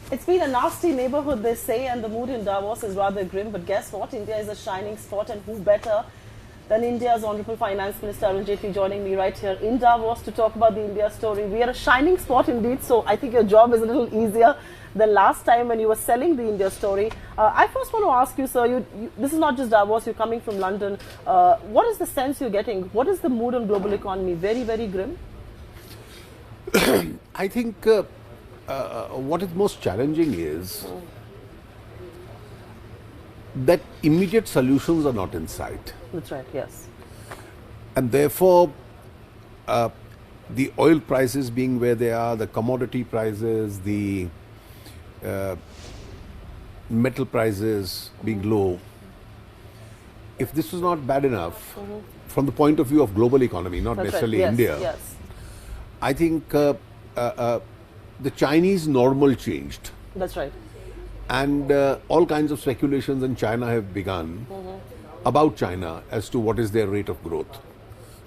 It's been a nasty neighborhood, they say, and the mood in Davos is rather grim. But guess what? India is a shining spot, and who better than India's Honorable Finance Minister Arun Jaitley joining me right here in Davos to talk about the India story. We are a shining spot indeed, so I think your job is a little easier than last time when you were selling the India story. I first want to ask you, sir, this is not just Davos, you're coming from London. What is the sense you're getting? What is the mood on global economy? Very, very grim? I think what is most challenging is that immediate solutions are not in sight. That's right, yes. And therefore, the oil prices being where they are, the commodity prices, the metal prices being low, if this was not bad enough, from the point of view of global economy, not That's necessarily right. India, Yes. I think the Chinese normal changed. That's right. And all kinds of speculations in China have begun about China as to what is their rate of growth.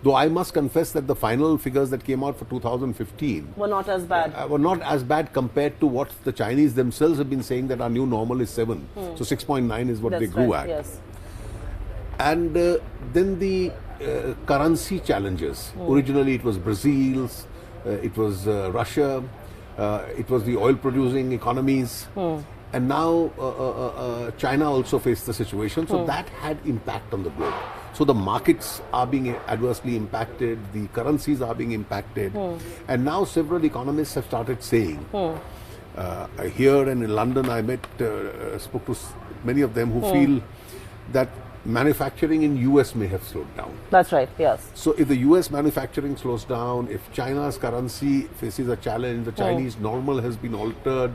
Though I must confess that the final figures that came out for 2015 were not as bad. Were not as bad compared to what the Chinese themselves have been saying, that our new normal is 7. So 6.9 is what That's they grew right, at. yes. And then the currency challenges. Originally it was Brazil's, it was Russia, it was the oil producing economies. And now China also faced the situation. So that had impact on the globe. So the markets are being adversely impacted, the currencies are being impacted. And now several economists have started saying, here and in London I spoke to many of them who feel that manufacturing in US may have slowed down. That's right, yes. So if the US manufacturing slows down, if China's currency faces a challenge, the Chinese normal has been altered,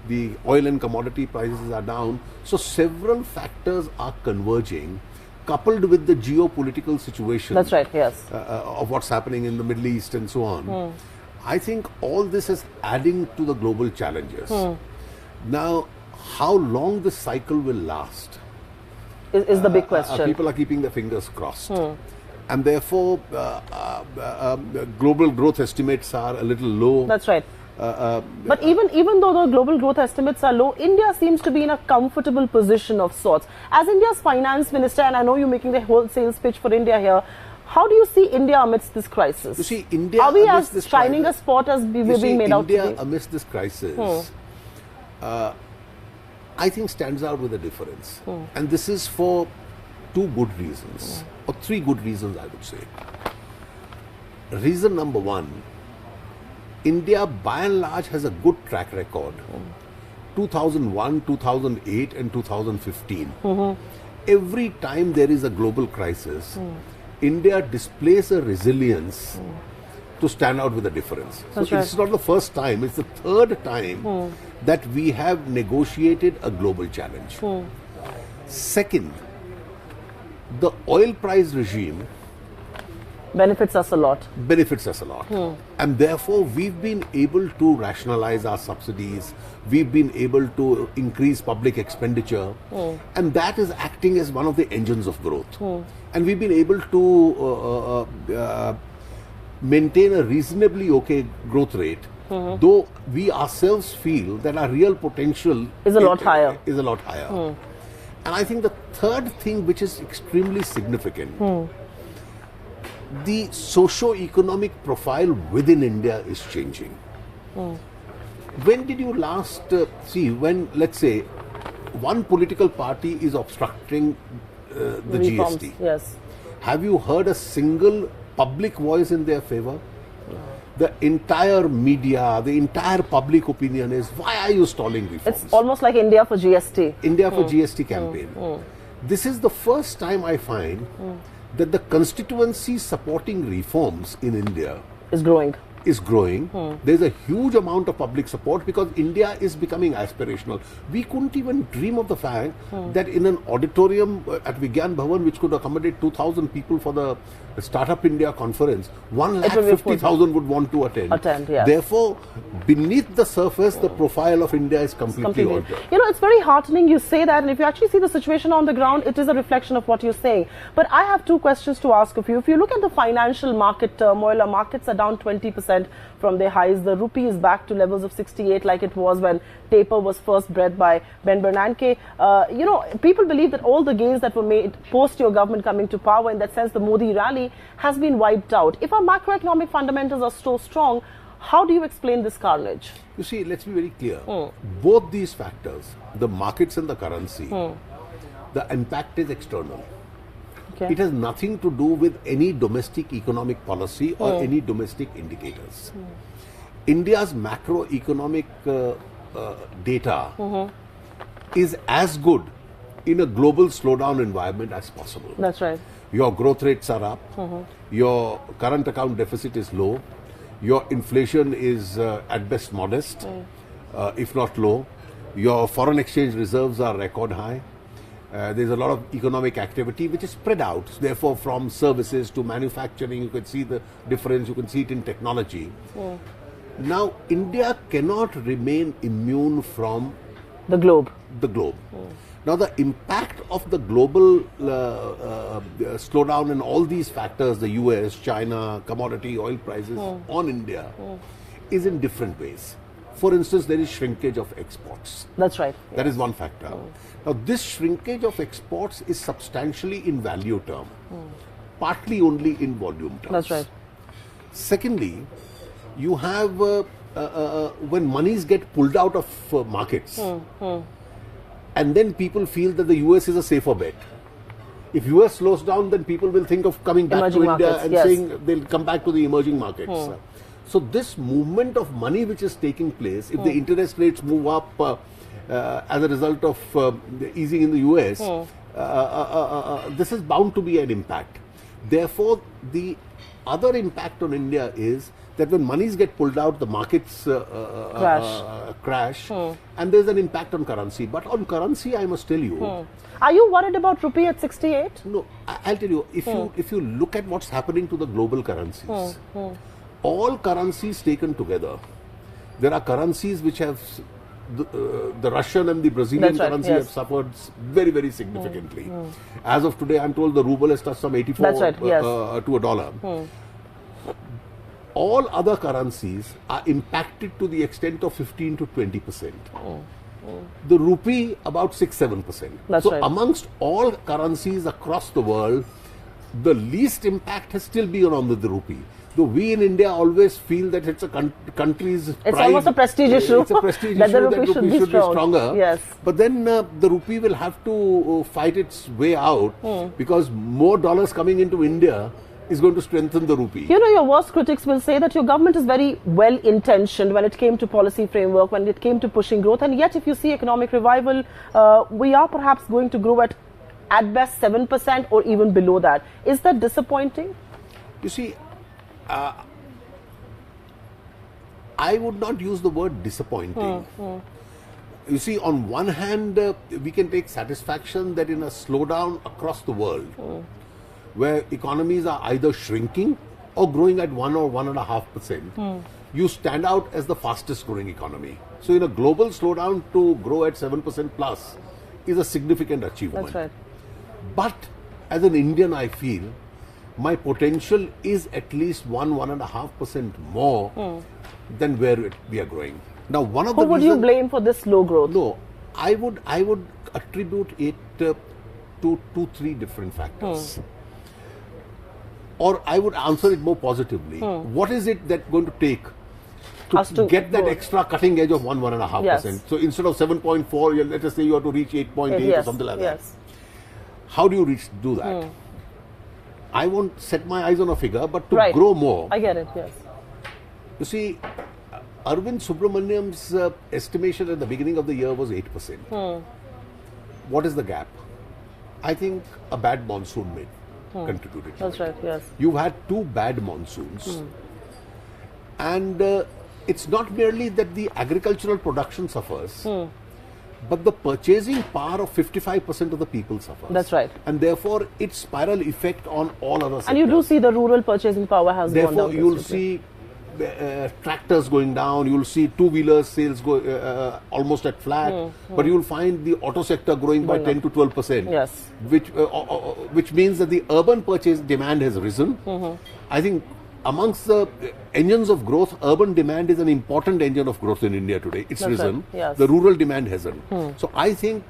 the oil and commodity prices are down. So several factors are converging, coupled with the geopolitical situation. That's right, yes. Of what's happening in the Middle East and so on. I think all this is adding to the global challenges. Now, how long this cycle will last Is the big question. People are keeping their fingers crossed. And therefore, global growth estimates are a little low. That's right. But even though the global growth estimates are low, India seems to be in a comfortable position of sorts. As India's finance minister, and I know you're making the wholesale speech for India here, how do you see India amidst this crisis? You see, India are we amidst as this shining crisis, a spot as we're being made out to be? India amidst this crisis, I think stands out with a difference. And this is for 2 good reasons, or 3 good reasons I would say. Reason number 1, India by and large has a good track record. 2001, 2008 and 2015. Every time there is a global crisis, India displays a resilience to stand out with a difference. That's so right. It's not the first time, it's the 3rd time that we have negotiated a global challenge. Second, the oil price regime benefits us a lot. And therefore, we've been able to rationalize our subsidies. We've been able to increase public expenditure. And that is acting as one of the engines of growth. And we've been able to maintain a reasonably okay growth rate, though we ourselves feel that our real potential is a lot higher. And I think the 3rd thing, which is extremely significant, the socio-economic profile within India is changing. When did you last see when, let's say, one political party is obstructing the Reforms, GST? yes. Have you heard a single public voice in their favor? The entire media, the entire public opinion is, why are you stalling reforms? It's almost like India for GST. India for GST campaign. This is the first time I find that the constituency supporting reforms in India is growing. There's a huge amount of public support because India is becoming aspirational. We couldn't even dream of the fact that in an auditorium at Vigyan Bhavan, which could accommodate 2,000 people for the Startup India conference, 1,50,000 would want to attend. Yes. Therefore, beneath the surface, the profile of India is completely altered. You know, it's very heartening you say that, and if you actually see the situation on the ground, it is a reflection of what you're saying. But I have 2 questions to ask of you. If you look at the financial market turmoil, our markets are down 20%. 10% from their highs. The rupee is back to levels of 68 like it was when taper was first bred by Ben Bernanke. People believe that all the gains that were made post your government coming to power, in that sense the Modi rally, has been wiped out. If our macroeconomic fundamentals are so strong, how do you explain this carnage? You see, let's be very clear. Both these factors, the markets and the currency, the impact is external. Okay. It has nothing to do with any domestic economic policy or any domestic indicators. India's macroeconomic data is as good in a global slowdown environment as possible. That's right. Your growth rates are up, your current account deficit is low, your inflation is at best modest, if not low, your foreign exchange reserves are record high. There's a lot of economic activity which is spread out. Therefore, from services to manufacturing, you can see the difference, you can see it in technology. Now, India cannot remain immune from the globe. Now, the impact of the global slowdown and all these factors, the US, China, commodity, oil prices on India is in different ways. For instance, there is shrinkage of exports. That's right. That is one factor. Now, this shrinkage of exports is substantially in value term, partly only in volume terms. That's right. Secondly, you have when monies get pulled out of markets, and then people feel that the US is a safer bet. If US slows down, then people will think of coming back Emerging to India markets, and yes. saying they'll come back to the emerging markets. So this movement of money which is taking place, if the interest rates move up as a result of the easing in the US, this is bound to be an impact. Therefore, the other impact on India is that when monies get pulled out, the markets crash, and there's an impact on currency. But on currency, I must tell you, are you worried about rupee at 68? No, I'll tell you, if you look at what's happening to the global currencies, all currencies taken together, there are currencies which have the Russian and the Brazilian currency have suffered very, very significantly. As of today, I'm told the ruble has touched some 84 to a dollar. All other currencies are impacted to the extent of 15 to 20%. The rupee about 6-7%. So amongst all currencies across the world, the least impact has still been on the rupee. Though we in India always feel that it's a country's pride. It's almost a prestige issue. It's a prestige issue that the rupee should be stronger. Yes. But then the rupee will have to fight its way out because more dollars coming into India is going to strengthen the rupee. You know, your worst critics will say that your government is very well intentioned when it came to policy framework, when it came to pushing growth, and yet if you see economic revival, we are perhaps going to grow at best 7% or even below that. Is that disappointing? You see, I would not use the word disappointing. You see, on one hand, we can take satisfaction that in a slowdown across the world, where economies are either shrinking or growing at 1 or 1.5%, you stand out as the fastest growing economy. So in a global slowdown, to grow at 7% plus is a significant achievement. That's right. But as an Indian, I feel my potential is at least 1.5% more than where we are growing. Now, one of Who would you blame for this low growth? No, I would attribute it to 2-3 different factors. Or I would answer it more positively. What is it that's going to take to get that extra cutting edge of 1.5%? Yes. So instead of 7.4, let us say you have to reach 8.8 or something like that. How do you do that? I won't set my eyes on a figure, but to grow more. I get it, yes. You see, Arvind Subramaniam's estimation at the beginning of the year was 8%. What is the gap? I think a bad monsoon contributed to That's it. right, yes. You've had 2 bad monsoons. And it's not merely that the agricultural production suffers, but the purchasing power of 55% of the people suffers. That's right. And therefore, its spiral effect on all other sectors. And you do see the rural purchasing power has gone down. Therefore, you'll see tractors going down, you'll see two-wheeler sales go almost at flat, but you'll find the auto sector growing by 10 to 12%. Yes. Which means that the urban purchase demand has risen. I think amongst the engines of growth, urban demand is an important engine of growth in India today. It's That's risen. Right. Yes. The rural demand hasn't. So I think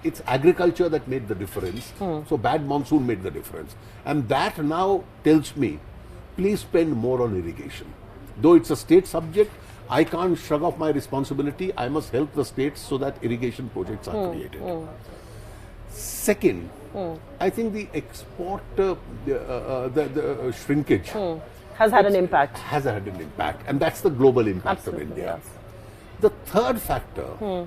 it's agriculture that made the difference. So bad monsoon made the difference. And that now tells me, please spend more on irrigation. Though it's a state subject, I can't shrug off my responsibility. I must help the states so that irrigation projects are created. Second, I think the export, the shrinkage has had an impact. Has had an impact, and that's the global impact Absolutely, of India. yes. The third factor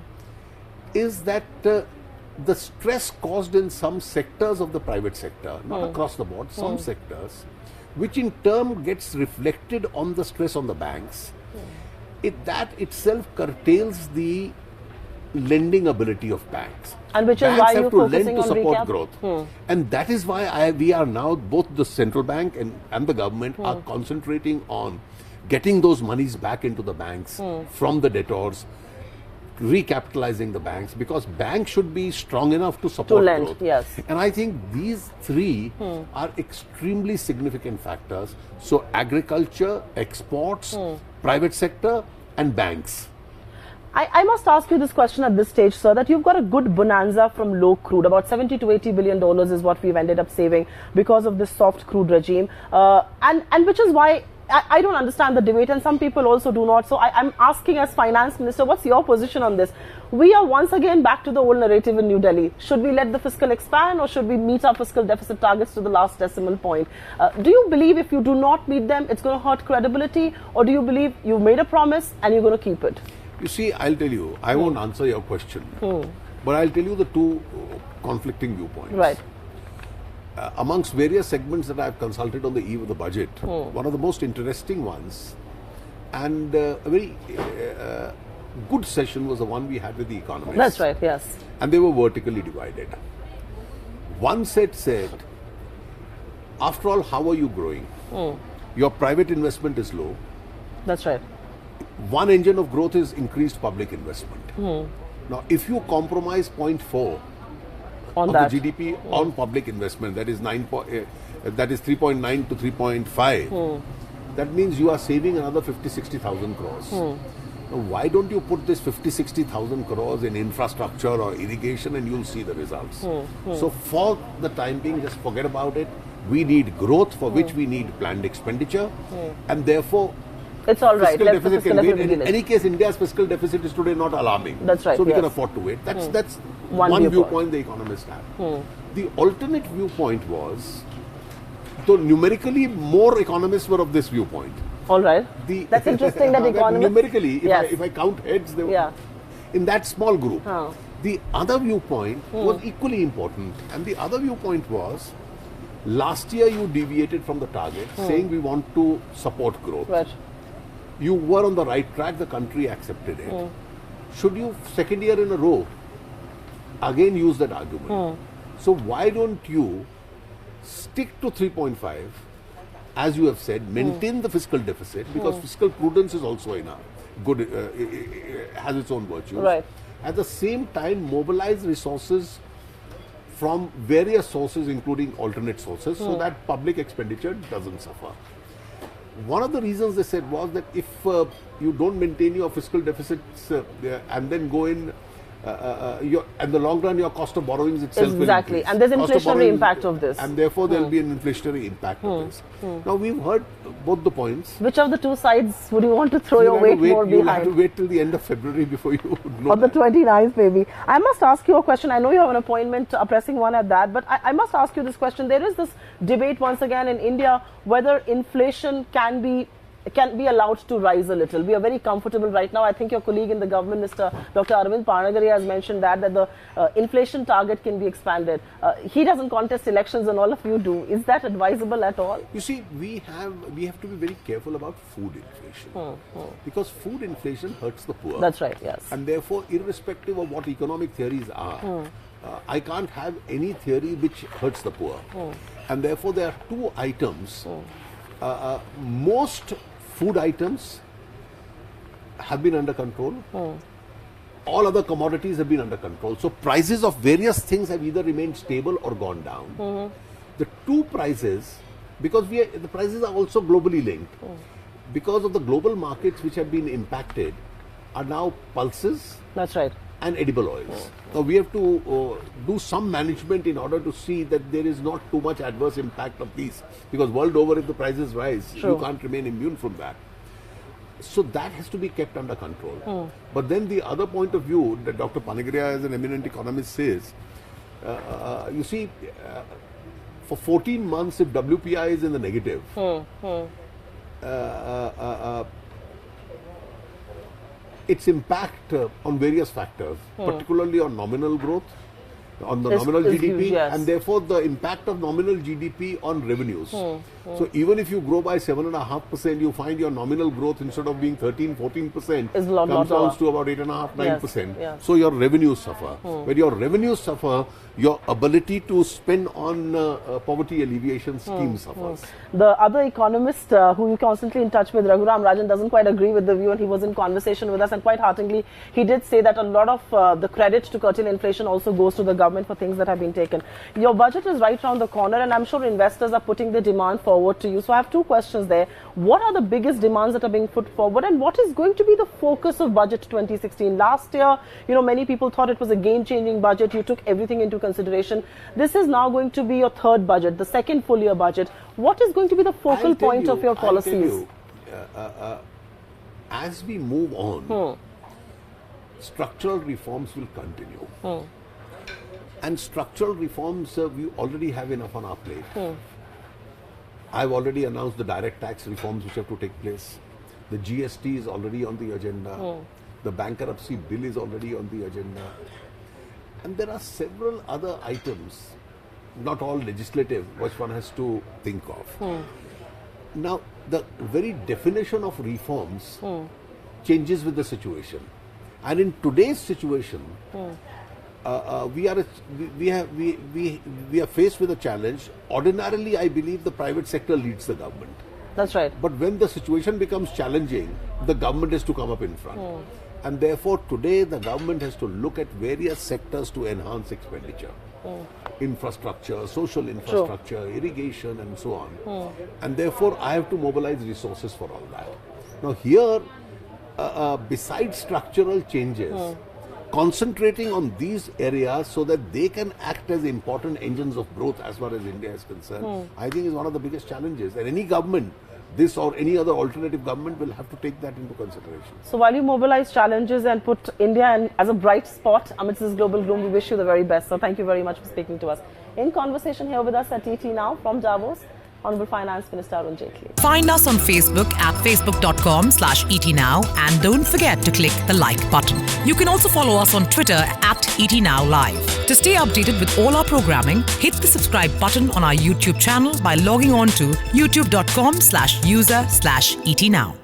is that the stress caused in some sectors of the private sector, not across the board, some sectors, which in turn gets reflected on the stress on the banks, that itself curtails the lending ability of banks. And which banks is why have you're to focusing lend to on support recap? growth. And that is why we are now, both the central bank and the government are concentrating on getting those monies back into the banks from the debtors, recapitalizing the banks, because banks should be strong enough to support lend, growth. yes. And I think these three are extremely significant factors. So agriculture, exports, private sector and banks. I must ask you this question at this stage, sir, that you've got a good bonanza from low crude. About $70 to $80 billion is what we've ended up saving because of this soft crude regime. And which is why I don't understand the debate, and some people also do not. So I'm asking as Finance Minister, what's your position on this? We are once again back to the old narrative in New Delhi. Should we let the fiscal expand, or should we meet our fiscal deficit targets to the last decimal point? Do you believe if you do not meet them, it's going to hurt credibility, or do you believe you've made a promise and you're going to keep it? You see, I'll tell you, I won't answer your question, but I'll tell you the two conflicting viewpoints. Right. Amongst various segments that I've consulted on the eve of the budget, one of the most interesting ones and a very good session was the one we had with the economists. That's right, yes. And they were vertically divided. One set said, after all, how are you growing? Your private investment is low. That's right. One engine of growth is increased public investment. Now, if you compromise 0.4 On of that. the GDP on public investment, that is 3.9 to 3.5, that means you are saving another 50-60,000 crores. Now, why don't you put this 50-60,000 crores in infrastructure or irrigation and you'll see the results. So for the time being, just forget about it. We need growth, for which we need planned expenditure, and therefore it's all right. fiscal Let the deficit fiscal can wait. deficit In any case, India's fiscal deficit is today not alarming. That's right, So we can yes. afford to wait. That's One viewpoint the economists have. The alternate viewpoint was, though numerically more economists were of this viewpoint. All right. That's interesting that economists... Numerically, Yes. if I count heads, they were Yeah. in that small group. Oh. The other viewpoint was equally important. And the other viewpoint was, last year you deviated from the target, saying we want to support growth. Right. You were on the right track, the country accepted it. Should you, second year in a row, again use that argument? So why don't you stick to 3.5, as you have said, maintain the fiscal deficit, because fiscal prudence is also enough. Good, has its own virtues. Right. At the same time, mobilize resources from various sources, including alternate sources, so that public expenditure doesn't suffer. One of the reasons they said was that if you don't maintain your fiscal deficits and then go in, in the long run, your cost of borrowings itself will Exactly. increase. And there's Cost of inflationary borrowing- impact of this. And therefore, there will be an inflationary impact of this. Now, we've heard both the points. Which of the two sides would you want to throw You'll your have to weight more You'll have to behind? wait till the end of February before you know On the that. 29th, maybe. I must ask you a question. I know you have an appointment, a pressing one at that, but I must ask you this question. There is this debate once again in India whether inflation can be allowed to rise a little. We are very comfortable right now. I think your colleague in the government, Mr. Dr. Arvind Parnagari, has mentioned that the inflation target can be expanded. He doesn't contest elections and all of you do. Is that advisable at all? You see, we have to be very careful about food inflation, because food inflation hurts the poor. That's right, yes. And therefore, irrespective of what economic theories are, I can't have any theory which hurts the poor. And therefore, there are two items. Most food items have been under control. All other commodities have been under control. So prices of various things have either remained stable or gone down. The two prices because the prices are also globally linked. Because of the global markets which have been impacted are now pulses. That's right. And edible oils. Now we have to do some management in order to see that there is not too much adverse impact of these, because world over if the prices rise, you can't remain immune from that. So that has to be kept under control. But then the other point of view that Dr. Panigrahi as an eminent economist says, you see, for 14 months if WPI is in the negative, its impact on various factors, particularly on nominal growth, on the nominal GDP, huge, yes. and therefore the impact of nominal GDP on revenues. So even if you grow by 7.5%, you find your nominal growth instead of being 13-14% comes down to about 8.5-9%. Yes. So your revenues suffer. When your revenues suffer, your ability to spend on poverty alleviation schemes suffers. The other economist who you're constantly in touch with, Raghuram Rajan, doesn't quite agree with the view, and he was in conversation with us, and quite heartily he did say that a lot of the credit to curtail inflation also goes to the government for things that have been taken. Your budget is right around the corner, and I'm sure investors are putting the demand forward to you. So I have two questions there. What are the biggest demands that are being put forward, and what is going to be the focus of budget 2016? Last year, many people thought it was a game-changing budget. You took everything into consideration. This is now going to be your third budget, the second full-year budget. What is going to be the focal point of your policies? As we move on, structural reforms will continue. And structural reforms, we already have enough on our plate. I've already announced the direct tax reforms which have to take place. The GST is already on the agenda. The bankruptcy bill is already on the agenda. And there are several other items, not all legislative, which one has to think of. Now, the very definition of reforms changes with the situation. And in today's situation, we are faced with a challenge. Ordinarily, I believe the private sector leads the government. That's right. But when the situation becomes challenging, the government has to come up in front. And therefore, today the government has to look at various sectors to enhance expenditure. Infrastructure, social infrastructure, irrigation, and so on. And therefore, I have to mobilize resources for all that. Now here, besides structural changes, concentrating on these areas so that they can act as important engines of growth as far as India is concerned, I think is one of the biggest challenges. And any government, this or any other alternative government, will have to take that into consideration. So while you mobilize challenges and put India as a bright spot amidst this global gloom, we wish you the very best. So thank you very much for speaking to us. In conversation here with us at ET Now from Davos, Honorable Finance Minister Arun Jaitley. Find us on Facebook at facebook.com/ETNow, and don't forget to click the like button. You can also follow us on Twitter at ETNowLive. To stay updated with all our programming, hit the subscribe button on our YouTube channel by logging on to youtube.com/user/ETNow.